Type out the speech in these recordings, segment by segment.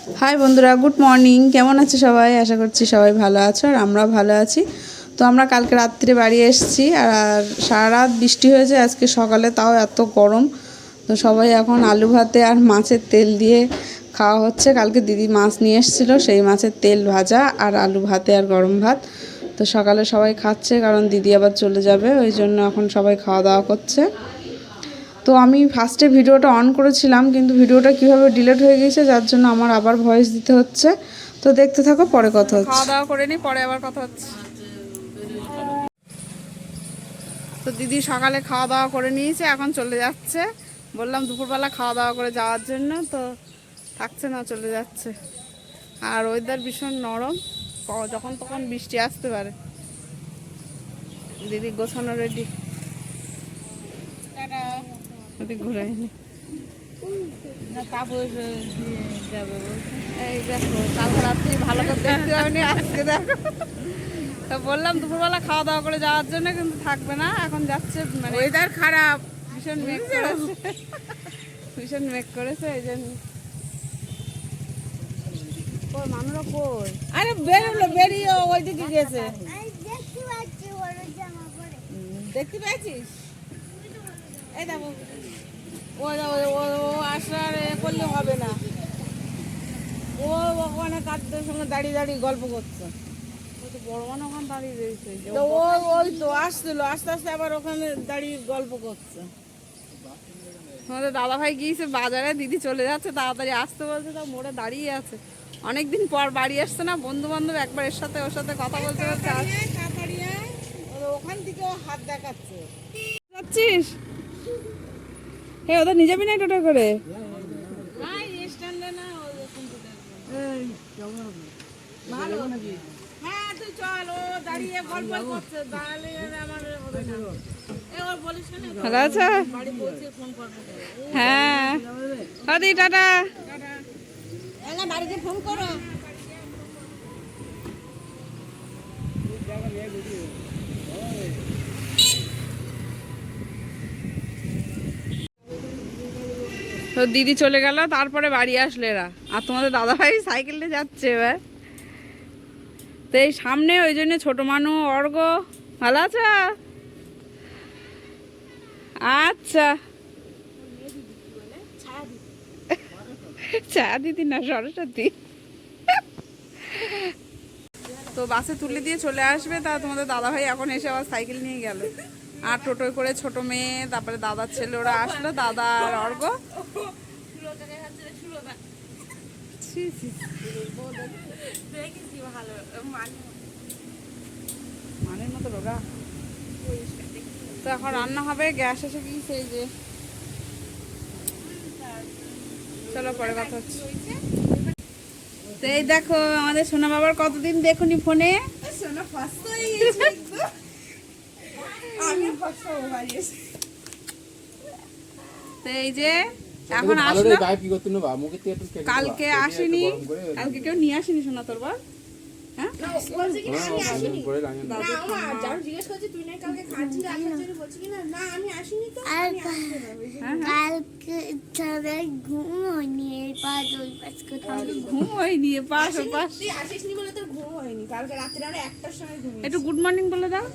High বন্ধুরা, good morning. কেমন আছো সবাই? আশা করছি সবাই ভালো আছো আর আমরাও ভালো আছি। তো আমরা কালকে রাত্রে বাড়ি এসেছি আর সারা রাত বৃষ্টি হয়েছে, আজকে সকালে তাও এত গরম। তো সবাই এখন আলু ভাতে আর মাছের তেল দিয়ে খাওয়া হচ্ছে। কালকে দিদি মাছ নিয়ে এসেছিলো, সেই মাছের তেল ভাজা আর আলু ভাতে আর গরম ভাত। তো সকালে সবাই খাচ্ছে, কারণ দিদি আবার চলে যাবে, ওই জন্য এখন সবাই খাওয়া দাওয়া করছে। তো আমি ফার্স্টে ভিডিওটা অন করেছিলাম, কিন্তু ভিডিওটা কীভাবে ডিলিট হয়ে গেছে, যার জন্য আমার আবার ভয়েস দিতে হচ্ছে। তো দেখতে থাকো, পরে কথা হচ্ছে। খাওয়া দাওয়া করে নি, পরে আবার কথা হচ্ছে। তো দিদি সকালে খাওয়া দাওয়া করে নিয়েছে, এখন চলে যাচ্ছে। বললাম দুপুরবেলা খাওয়া দাওয়া করে যাওয়ার জন্য, তো থাকছে না, চলে যাচ্ছে। আর ওয়েদার ভীষণ নরম, যখন তখন বৃষ্টি আসতে পারে। দিদি গোছানো রেডি, ঘুরে এই দেখো, কালকে রাত্রি ভালো করে দেখতে পাবেনি, আজকে দেখো। তো বললাম দুপুরবেলা খাওয়া দাওয়া করে যাওয়ার জন্য, কিন্তু থাকবে না, এখন যাচ্ছে। মানে ওয়েদার খারাপ, ভীষণ মেঘ করেছে, ভীষণ মেঘ করেছে, এই জন্য। কই মানুষরা কই? আরে বেরোলো, বেরিয়ে ওইদিকে গেছে। দেখতে পাচ্ছিস? এই দেখো, ও আসার এ করলে হবে না, ও ওখানে কাকদের সঙ্গে দাঁড়িয়ে দাঁড়িয়ে গল্প করছে। বড় মানে ওখানে দাঁড়িয়ে রয়েছে, ওই তো আসছিল, আস্তে আস্তে আবার ওখানে দাঁড়িয়ে গল্প করছে। আমাদের দাদা ভাই গিয়েছে বাজারে, দিদি চলে যাচ্ছে, তাড়াতাড়ি আসতে বলছে, তা মোড়ে দাঁড়িয়ে আছে। অনেকদিন পর বাড়ি আসছে না, বন্ধু বান্ধব একবার এর সাথে ওর সাথে কথা বলতে বলতে ওখান থেকে হাত দেখাচ্ছে। যাচ্ছিস? হে, ওদের নিয়ে যাবি না টোটো করে? ভালো আছো? হ্যাঁ, হদি টাটা। বাড়িতে ফোন করো। তো দিদি চলে গেল, তারপরে বাড়ি আসলো এরা। আর তোমাদের দাদাভাই সাইকেল নিয়ে যাচ্ছে এবার। তো এই সামনে, ওই জন্য ছোট মানুষ অর্ঘ। ভালো আছো? আচ্ছা, ছায়া দিদি না, সরস্বতী। তো বাসে তুলে দিয়ে চলে আসবে, তা তোমাদের দাদাভাই এখন এসে আবার সাইকেল নিয়ে গেল। আর টোটোয় করে ছোট মেয়ে, তারপরে দাদার ছেলে, ওরা আসলো, দাদা আর অর্ঘ। মানের মতো রোগা। তো এখন রান্না হবে, গ্যাস এসে গিয়েছে, এই যে। চলো পরে কথা হচ্ছে। তো এই দেখো, আমাদের সোনা বাবার কতদিন দেখুনি ফোনে। তো এই যে এখন আসলো, কালকে আসেনি, কালকে কেউ নিয়ে আসেনি সোনা তোর বার। একটু গুড মর্নিং বলে দাও।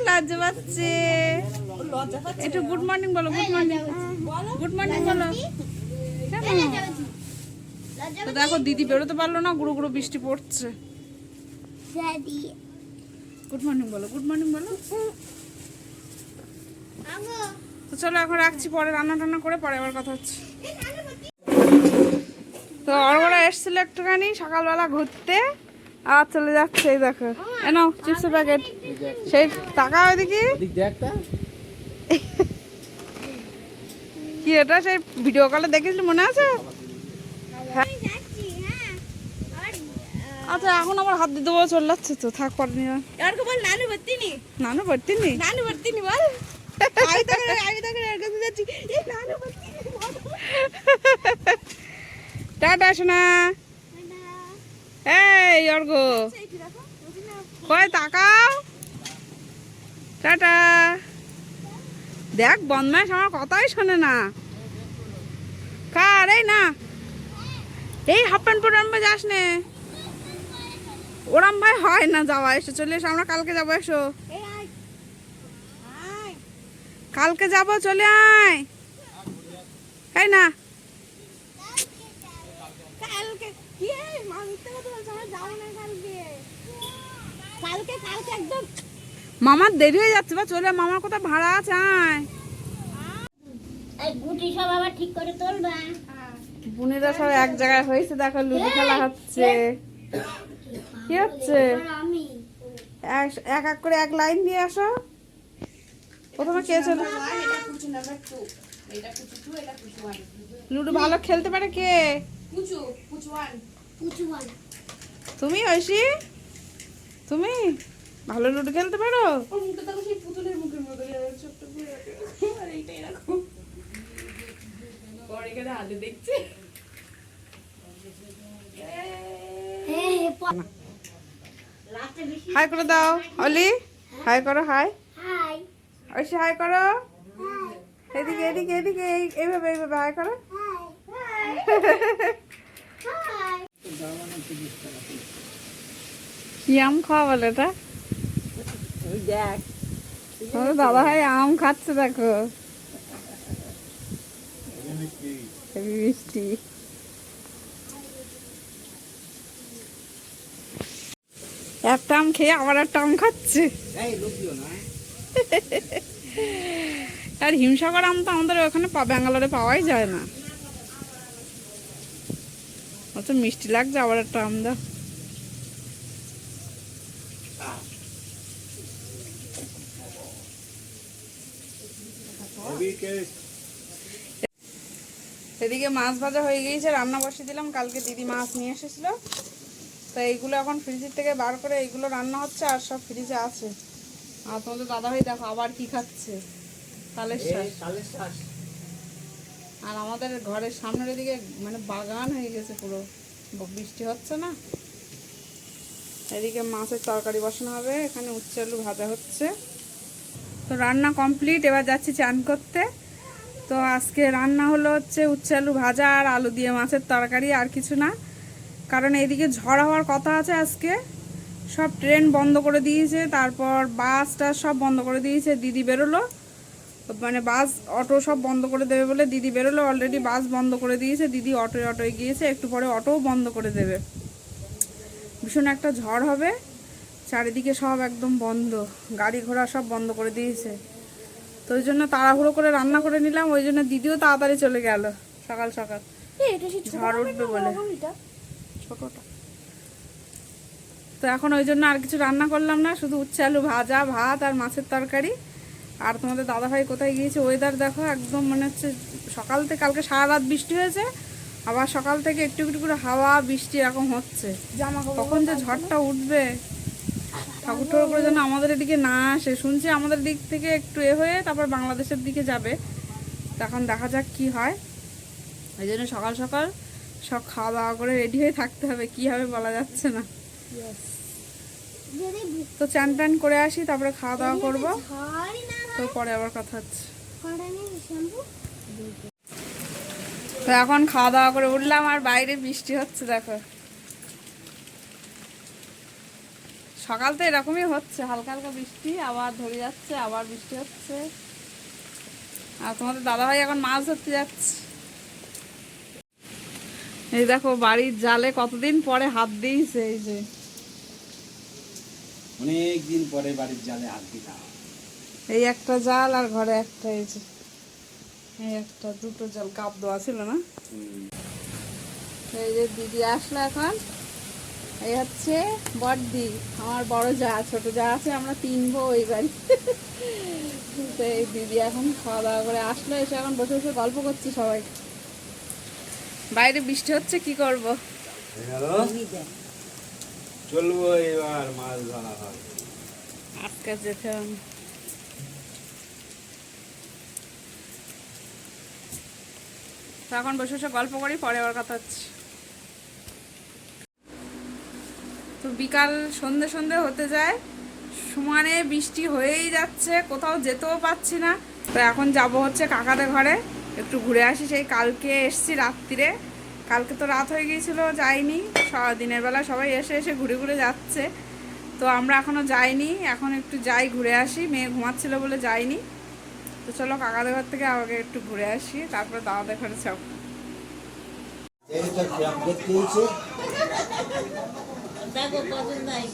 লজ্জা পাচ্ছে, একটু গুড মর্নিং বলো, গুড মর্নিং, গুড মর্নিং বলো। তো দেখো, দিদি বেরোতে পারলো না, গুঁড়ো গুঁড়ো বৃষ্টি পড়ছে। গুড মর্নিং বলো, গুড মর্নিং বলো। তো চলো এখন রাখছি, পরে রান্না টান্না করে পরে আবার কথা হচ্ছে। তো ওরা এসছিল একটুখানি সকালবেলা ঘুরতে, আর চলে যাচ্ছে। এই দেখো, এনো চিপসের প্যাকেট, সেই টাকা ওইদিকে কি এটা, সেই ভিডিও কলে দেখেছিলি, মনে আছে? আচ্ছা, এখন আমার হাত দিতে বলে চলে যাচ্ছে, তো থাক, পরে নিয়ে নানু ভর্তিনি, নানু ভর্তিনি, নানু ভর্তিনি বল। টাটা শোনা। এই অর্ঘ, কয় তাকাও, টাটা। দেখ বদমাইশ, আমার কথাই শোনে না। কার এই না, এই হাফ প্যান্ট পরে আমরা যাস নে, ওরাম ভাই হয় না যাওয়া। এসো চলে এসো, আমরা কালকে যাবো, এসো কালকে যাবো, চলে আয়। তাই না কালকে কি মানতে কথা বলছ, আমরা যাব না কালকে। কালকে কালকে একদম মামার দেরি হয়ে যাচ্ছে, বা চলে মামার কোথাও ভাড়া আছে, আয়। এই গুটি সব আবার ঠিক করে তুলবা। বোনেরা সব এক জায়গায় হয়েছে, দেখো লুডো খেলা হচ্ছে। কি হচ্ছে? আমি এক এক করে এক লাইন দিয়ে আসো। প্রথমে কে চলে? লুডো ভালো খেলতে পারে কে? পুচুয়ান তুমি ঐশী, তুমি ভালো লুডো খেলতে পারো? লাস্টে বেশি হাই করে দাও অলি, হাই করো, হাই। হাই ঐশী হাই করো, হাই এদিকে এদিকে এদিকে, এইভাবে এইভাবে হাই করো। হাই হাই কি আম খাওয়া বলে এটা? তোমাদের দাদা ভাই আম খাচ্ছে, দেখো হেবি মিষ্টি। একটা আম খেয়ে আবার একটা আম খাচ্ছে। আর হিমসাগর আম তো আমাদের ওখানে ব্যাঙ্গালোরে পাওয়াই যায় না। অত মিষ্টি লাগছে, আবার একটা আম দাও। এদিকে মাছ ভাজা হয়ে গিয়েছে, রান্না বসিয়ে দিলাম। কালকে দিদি মাছ নিয়ে এসেছিল, তো এইগুলো এখন ফ্রিজের থেকে বার করে এইগুলো রান্না হচ্ছে, আর সব ফ্রিজে আছে। আর তোমাদের দাদা ভাই দেখো আবার কি খাচ্ছে, তালের শাঁস। আর আমাদের ঘরের সামনের দিকে মানে বাগান হয়ে গেছে পুরো, বৃষ্টি হচ্ছে না। এদিকে মাছের তরকারি বসানো হবে, এখানে উচ্ছে আলু ভাজা হচ্ছে। তো রান্না কমপ্লিট, এবার যাচ্ছি চান করতে। তো আজকে রান্না হলো হচ্ছে উচ্ছে আলু ভাজা আর আলু দিয়ে মাছের তরকারি, আর কিছু না। কারণ এইদিকে ঝড় হওয়ার কথা আছে আজকে, সব ট্রেন বন্ধ করে দিয়েছে, তারপর বাসটা সব বন্ধ করে দিয়েছে। দিদি বেরোলো, মানে বাস অটো সব বন্ধ করে দেবে বলে দিদি বেরোলো। অলরেডি বাস বন্ধ করে দিয়েছে, দিদি অটোয় গিয়েছে, একটু পরে অটোও বন্ধ করে দেবে। ভীষণ একটা ঝড় হবে, চারিদিকে সব একদম বন্ধ, গাড়ি ঘোড়া সব বন্ধ করে দিয়েছে। তো ওই জন্য তাড়াহুড়ো করে রান্না করে নিলাম, ওই জন্য দিদিও তাড়াতাড়ি চলে গেল সকাল সকাল, ঝড় উঠবে বলে। ছোটটা তো এখন ওই জন্য আর কিছু রান্না করলাম না, শুধু উচ্ছে আলু ভাজা, ভাত আর মাছের তরকারি। আর তোমাদের দাদাভাই কোথায় গিয়েছে? ওয়েদার দেখো একদম মনে হচ্ছে সকাল থেকে, কালকে সারা রাত বৃষ্টি হয়েছে, আবার সকাল থেকে একটু একটু করে হাওয়া বৃষ্টি এরকম হচ্ছে। তখন যে ঝড়টা উঠবে, ঠাকুর ঠাকুর করে যেন আমাদের এদিকে না আসে। শুনছি আমাদের দিক থেকে একটু হয়ে তারপর বাংলাদেশের দিকে যাবে, তখন দেখা যাক কি হয়। এই জন্য সকাল সকাল সব খাওয়া দাওয়া করে রেডি হয়ে থাকতে হবে, কি হবে বলা যাচ্ছে না। তো চান টান করে আসি, তারপরে খাওয়া দাওয়া করবো, তো পরে আবার কথা হচ্ছে। তো এখন খাওয়া দাওয়া করে উঠলাম, আর বাইরে বৃষ্টি হচ্ছে দেখো। সকাল তো এরকমই হচ্ছে, হালকা হালকা বৃষ্টি, আবার ধরে যাচ্ছে, আবার বৃষ্টি হচ্ছে। আর তোমাদের দাদাভাই এখন মাছ ধরতে যাচ্ছে। এই দেখো বাড়ির জালে কতদিন পরে হাত দিয়েছে, এই যে অনেক দিন পরে বাড়ির জালে হাত দিলাম। এই একটা জাল, আর ঘরে একটা, এই যে এই একটা, দুটো জাল কাপ দেওয়া ছিল না। এই যে দিদি আসলো এখন, এই হচ্ছে বড়দি, আমার বড় যা, ছোট যা আছে, আমরা 3 বউ এই বাড়ি। তো এই দিদি এখন খাওয়া দাওয়া করে আসলো, এসে এখন বসে বসে গল্প করছি সবাই। বাইরে বৃষ্টি হচ্ছে, কি করব। চলবো এবার মাছ ধরা হয় আজকে যেতে হবে। তো এখন বসে বসে গল্প করি, পরে আবার কথা হচ্ছে। তো বিকাল সন্ধে সন্ধে হতে যায়, সমানে বৃষ্টি হয়েই যাচ্ছে, কোথাও যেতেও পাচ্ছি না। তো এখন যাব হচ্ছে কাকাদের ঘরে, একটু ঘুরে আসি। সেই কালকে এসছি রাত্রিরে, কালকে তো রাত হয়ে গিয়েছিল, যাইনি। দিনের বেলা সবাই এসে এসে ঘুরে ঘুরে যাচ্ছে, তো আমরা এখনো যাইনি। এখন একটু যাই, ঘুরে আসি। মেয়ে ঘুমাচ্ছিল বলে যাইনি। তো চলো কাকাদের ঘর থেকে আগে একটু ঘুরে আসি, তারপরে দাদাদের ঘরে সব। দেখো কজন নাই।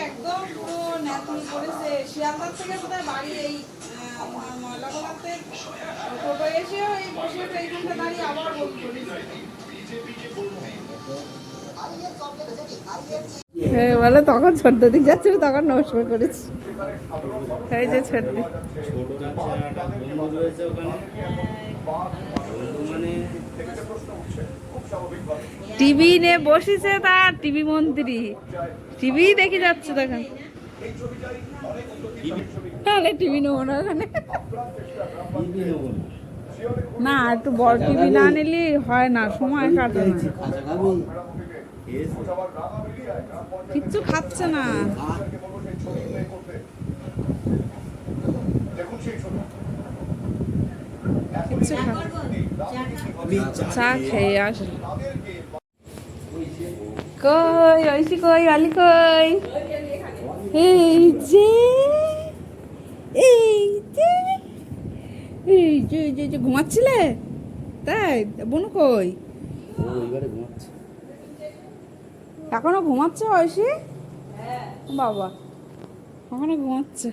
একদম পুরো ন্যাতনি করেছে। শিয়ালদার থেকে বোধহয় বাড়ি এই ময়লা গোলাতে টোটো এসে ওই বসে এইখানটা দাঁড়িয়ে আবার বই করেছে। হ্যাঁ বলে তখন ছোট্ট দিক যাচ্ছিল, তখন নমস্কার করেছি। এই যে ছোট্ট টিভি নিয়ে বসেছে, তার টিভি মন্ত্রী টিভি দেখে যাচ্ছে তখন। তাহলে টিভি নেবো না ওখানে, না একটু বড় টিভি না নিলে হয় না, সময় কাটে না। কিচ্ছু খাচ্ছে না, কিচ্ছু চা খেয়ে আসে। কই ঐশী কই, আলি কই? এই যে এই যে এই যে এই যে ঘুমাচ্ছিলে তাই? বনু কই? এখনো ঘুমাচ্ছে ঐশী? বাবা এখনো ঘুমাচ্ছে।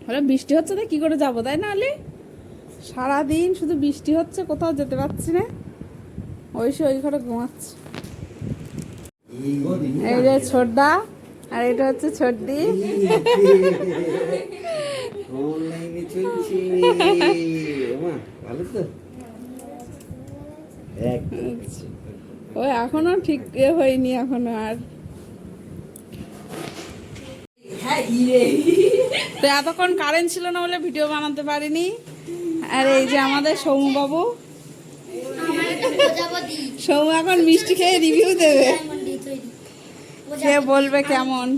হলে বৃষ্টি হচ্ছে তো কি করে যাবো, তাই না আলি? সারাদিন শুধু বৃষ্টি হচ্ছে, কোথাও যেতে পারছি না। ঐশী ওই ঘরে ঘুমাচ্ছে। এই যে ছোটদা, আর এটা হচ্ছে ছোটদি। ওই এখনো ঠিক হয়নি এখনো। আর তো এতক্ষণ কারেন্ট ছিল না বলে ভিডিও বানাতে পারিনি। আর এই যে আমাদের সৌমু বাবু, সৌমু এখন মিষ্টি খেয়ে রিভিউ দেবে, সে বলবে কেমন।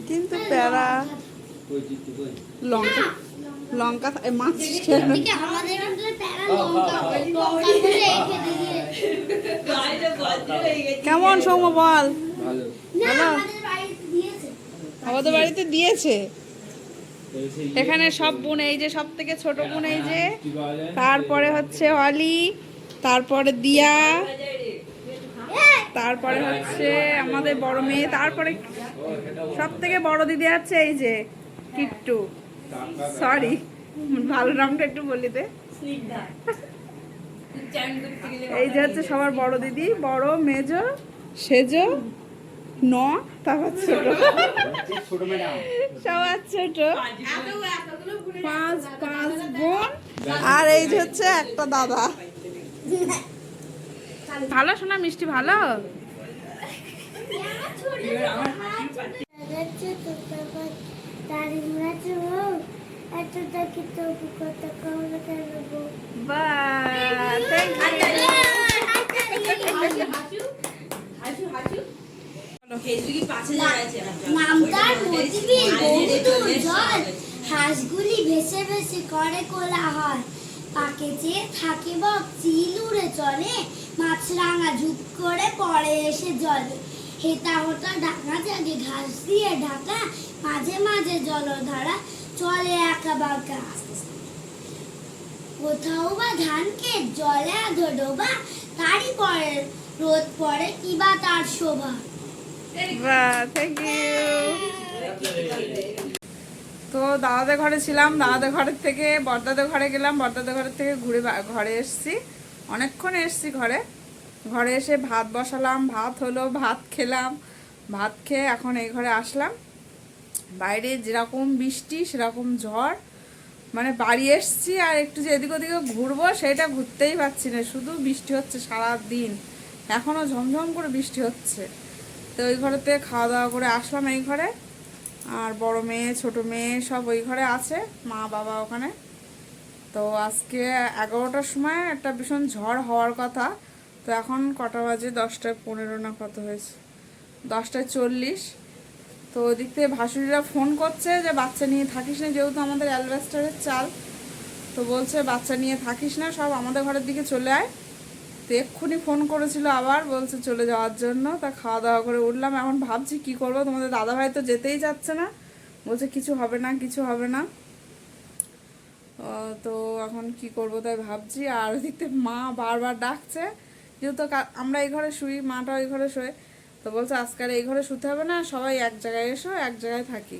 কিন্তু প্যারা লঙ্কা লঙ্কা মাছ কেমন সৌম্য বল? ভালো, আমাদের বাড়িতে দিয়েছে। এখানে সব বোন, এই যে সব থেকে ছোট বোন এই যে, তারপরে হচ্ছে অলি, তারপরে দিয়া, তারপরে হচ্ছে আমাদের বড় মেয়ে, তারপরে সব থেকে বড় দিদি আছে এই যে কিট্টু। সরি ভালো নামটা একটু বলি দে। এই যে হচ্ছে সবার বড় দিদি, বড় মেজো সেজো ন, তারপর ছোট সবার ছোট, পাঁচ বোন। আর এই যে হচ্ছে একটা দাদা। ভালো শোনা মিষ্টি ভালো। হাঁসগুলি ভেসে ভেসে করে কোলা হয়, পাকে চেয়ে থাকে বক, চিল উড়ে চলে, মাছরাঙা ঝুপ করে পড়ে এসে জলে, হেতা হোতা ডাকা জাগে ঘাস দিয়ে ঢাকা, মাঝে মাঝে জলধারা চলে একা বাঁকা, কোথাও বা ধান ক্ষেত জলে আধো ডোবা, তারই পরে রোদ পড়ে কিবা তার শোভা। Thank you. তো দাদাদের ঘরে ছিলাম, দাদাদের ঘরের থেকে বড়দাদের ঘরে গেলাম, বড়দাদের ঘরের থেকে ঘুরে ঘরে এসছি। অনেকক্ষণ এসছি ঘরে। ঘরে এসে ভাত বসালাম, ভাত হলো, ভাত খেলাম, ভাত খেয়ে এখন এই ঘরে আসলাম। বাইরে যেরকম বৃষ্টি সেরকম ঝড়, মানে বাড়ি এসছি আর একটু যে এদিক ওদিকে ঘুরবো সেটা ঘুরতেই পারছি না, শুধু বৃষ্টি হচ্ছে সারা দিন, এখনও ঝমঝম করে বৃষ্টি হচ্ছে। তো ওই ঘরেতে খাওয়া দাওয়া করে আসলাম এই ঘরে। আর বড় মেয়ে ছোট মেয়ে সব ওই ঘরে আছে, মা বাবা ওখানে। তো আজকে 11টার সময় একটা ভীষণ ঝড় হওয়ার কথা। তো এখন কটা বাজে, 10:15 না কত হয়েছে, 10:40। তো ওদিক থেকে ভাসুরিরা ফোন করছে যে বাচ্চা নিয়ে থাকিস না, যেহেতু আমাদের অ্যালবেস্টারের চাল। তো বলছে বাচ্চা নিয়ে থাকিস না, সব আমাদের ঘরের দিকে চলে আয়। তো এক্ষুনি ফোন করেছিল আবার, বলছে চলে যাওয়ার জন্য। তা খাওয়া দাওয়া করে উঠলাম, এখন ভাবছি কি করব। তোমাদের দাদাভাই তো যেতেই যাচ্ছে না, বলছে কিছু হবে না, কিছু হবে না। তো এখন কি করব তাই ভাবছি। আর ওদিকে মা বারবার ডাকছে, যেহেতু আমরা এই ঘরে শুই, মাটা ওই ঘরে শোয়। তো বলছে আজকাল এই ঘরে শুতে হবে না, সবাই এক জায়গায় এসো, এক জায়গায় থাকি।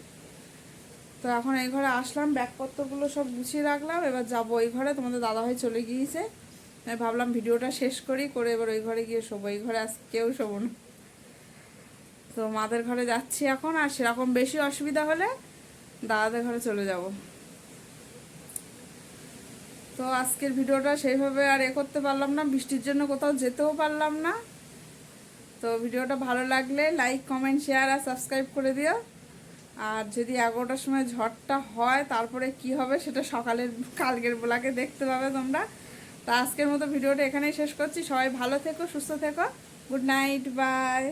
তো এখন এই ঘরে আসলাম, ব্যাগপত্রগুলো সব গুছিয়ে রাখলাম, এবার যাব ওই ঘরে। তোমাদের দাদাভাই চলে গিয়েছে, আমি ভাবলাম ভিডিওটা শেষ করে এবার ওই ঘরে গিয়ে শোবো। এই ঘরে আজ কেউ শোবো না। তো মাদের ঘরে যাচ্ছি এখন, আর সেরকম বেশি অসুবিধা হলে দাদাদের ঘরে চলে যাব। তো আজকের ভিডিওটা সেইভাবে আর করতে পারলাম না, বৃষ্টির জন্য কোথাও যেতেও পারলাম না। তো ভিডিওটা ভালো লাগলে লাইক, কমেন্ট, শেয়ার আর সাবস্ক্রাইব করে দিও। আর যদি 11টার সময় ঝড়টা হয় তারপরে কি হবে সেটা কালকের ব্লগে দেখতে পাবে তোমরা। তা আজকের মতো ভিডিওটা এখানেই শেষ করছি। সবাই ভালো থেকো, সুস্থ থেকো। Good night, by.